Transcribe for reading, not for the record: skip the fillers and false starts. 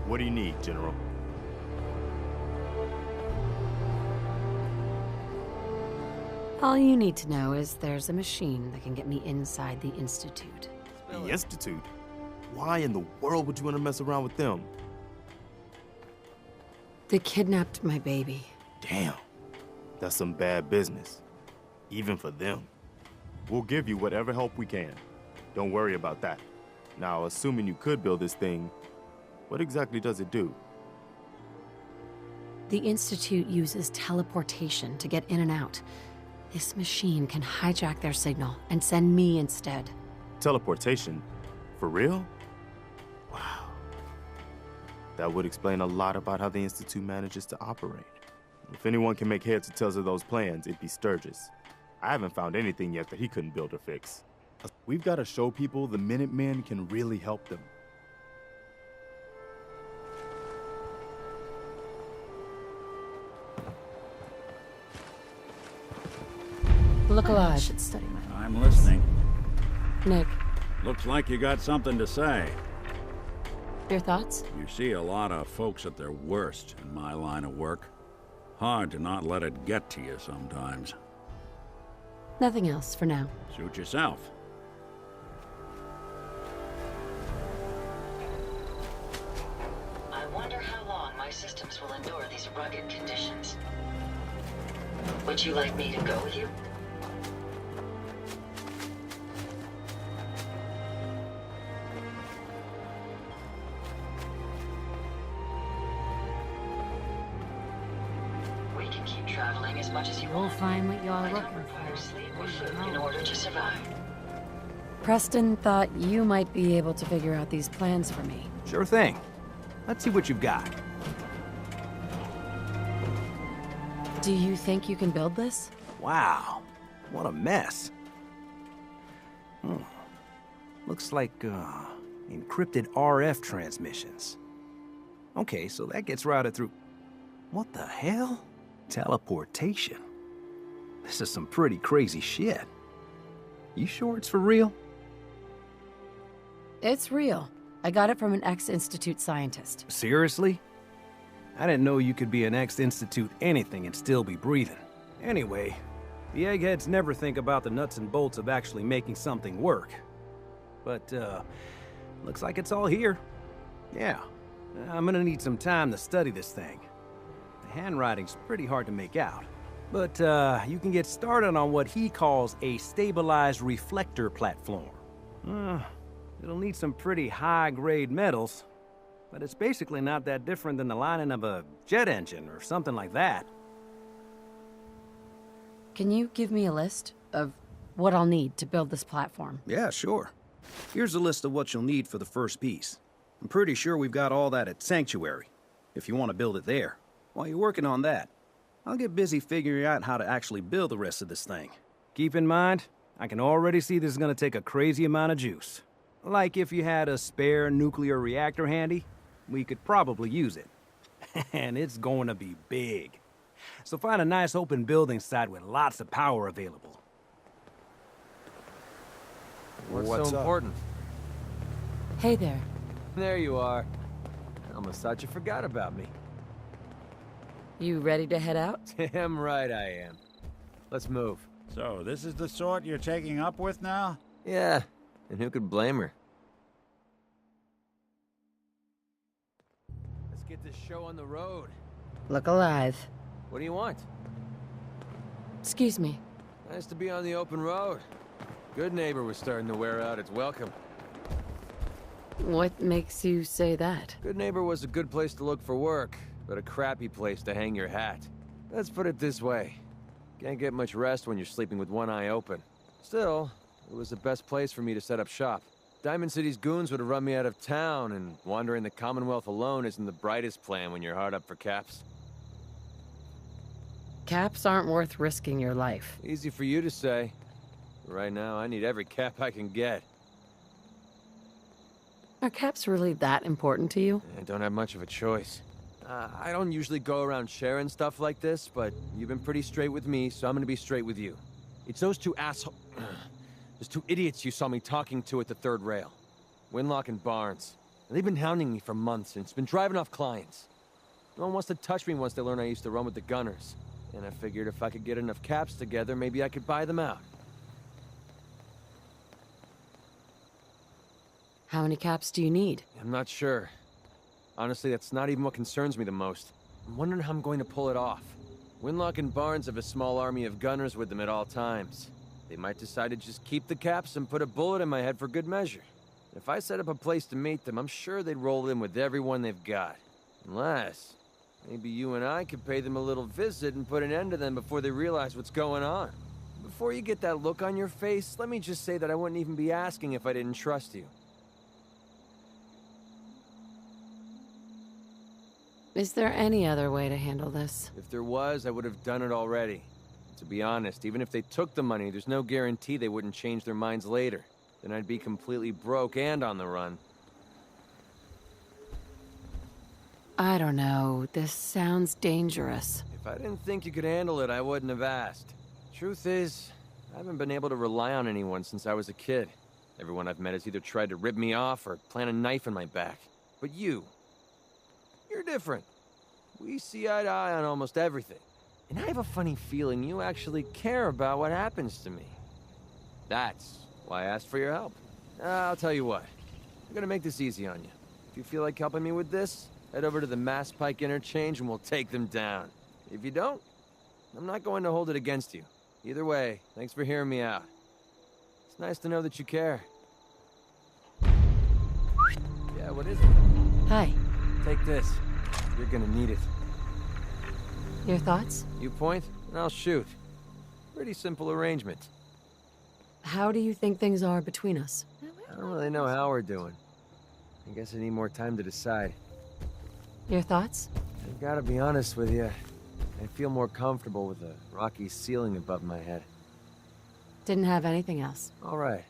What do you need, General? All you need to know is there's a machine that can get me inside the Institute. The Institute? Why in the world would you want to mess around with them? They kidnapped my baby. Damn. That's some bad business. Even for them. We'll give you whatever help we can. Don't worry about that. Now, assuming you could build this thing, what exactly does it do? The Institute uses teleportation to get in and out. This machine can hijack their signal and send me instead. Teleportation? For real? Wow. That would explain a lot about how the Institute manages to operate. If anyone can make heads or tails of those plans, it'd be Sturgis. I haven't found anything yet that he couldn't build or fix. We've got to show people the Minutemen can really help them. Look I alive. should study my... I'm listening. Nick, Looks like you got something to say. your thoughts? You see a lot of folks at their worst in my line of work. Hard to not let it get to you sometimes. Nothing else for now. Suit yourself. I wonder how long my systems will endure these rugged conditions. Would you like me to go with you? We can keep traveling as much as you We'll want. find what y'all I are don't looking require for. sleep or food in order to survive. Preston thought you might be able to figure out these plans for me. Sure thing. Let's see what you've got. Do you think you can build this? Wow, what a mess. Looks like, encrypted RF transmissions. Okay, so that gets routed through... What the hell? Teleportation. This is some pretty crazy shit. You sure it's for real? It's real. I got it from an ex-Institute scientist. Seriously? I didn't know you could be an ex-Institute anything and still be breathing. Anyway, the eggheads never think about the nuts and bolts of actually making something work. But, looks like it's all here. Yeah, I'm gonna need some time to study this thing. The handwriting's pretty hard to make out. But, you can get started on what he calls a stabilized reflector platform. It'll need some pretty high-grade metals, but it's basically not that different than the lining of a jet engine or something like that. Can you give me a list of what I'll need to build this platform? Yeah, sure. Here's a list of what you'll need for the first piece. I'm pretty sure we've got all that at Sanctuary, if you want to build it there. While you're working on that, I'll get busy figuring out how to actually build the rest of this thing. Keep in mind, I can already see this is gonna take a crazy amount of juice. Like if you had a spare nuclear reactor handy, we could probably use it. And it's going to be big. So find a nice open building site with lots of power available. What's so important? Hey there. There you are. I almost thought you forgot about me. You ready to head out? Damn right I am. Let's move. So, this is the sort you're taking up with now? Yeah, and who could blame her? Let's get this show on the road. Look alive. What do you want? Excuse me. Nice to be on the open road. Good Neighbor was starting to wear out its welcome. What makes you say that? Good Neighbor was a good place to look for work, but a crappy place to hang your hat. Let's put it this way. Can't get much rest when you're sleeping with one eye open. Still, it was the best place for me to set up shop. Diamond City's goons would have run me out of town, and wandering the Commonwealth alone isn't the brightest plan when you're hard up for caps. Caps aren't worth risking your life. Easy for you to say. Right now, I need every cap I can get. Are caps really that important to you? I don't have much of a choice. I don't usually go around sharing stuff like this, but you've been pretty straight with me, so I'm gonna be straight with you. It's those two those two idiots you saw me talking to at the third rail. Winlock and Barnes. They've been hounding me for months, and it's been driving off clients. No one wants to touch me once they learn I used to run with the Gunners. And I figured if I could get enough caps together, maybe I could buy them out. How many caps do you need? I'm not sure. Honestly, that's not even what concerns me the most. I'm wondering how I'm going to pull it off. Winlock and Barnes have a small army of gunners with them at all times. They might decide to just keep the caps and put a bullet in my head for good measure. If I set up a place to meet them, I'm sure they'd roll in with everyone they've got. Unless, maybe you and I could pay them a little visit and put an end to them before they realize what's going on. Before you get that look on your face, let me just say that I wouldn't even be asking if I didn't trust you. Is there any other way to handle this? If there was, I would have done it already. To be honest, even if they took the money, there's no guarantee they wouldn't change their minds later. Then I'd be completely broke and on the run. I don't know. This sounds dangerous. If I didn't think you could handle it, I wouldn't have asked. Truth is, I haven't been able to rely on anyone since I was a kid. Everyone I've met has either tried to rip me off or plant a knife in my back. But you're different. We see eye to eye on almost everything. And I have a funny feeling you actually care about what happens to me. That's why I asked for your help. I'll tell you what. I'm gonna make this easy on you. If you feel like helping me with this, head over to the Mass Pike Interchange and we'll take them down. If you don't, I'm not going to hold it against you. Either way, thanks for hearing me out. It's nice to know that you care. Yeah, what is it? Hi. Take this. You're gonna need it. Your thoughts? You point, and I'll shoot. Pretty simple arrangement. How do you think things are between us? I don't really know how we're doing. I guess I need more time to decide. Your thoughts? I've gotta be honest with you. I feel more comfortable with a rocky ceiling above my head. Didn't have anything else. All right.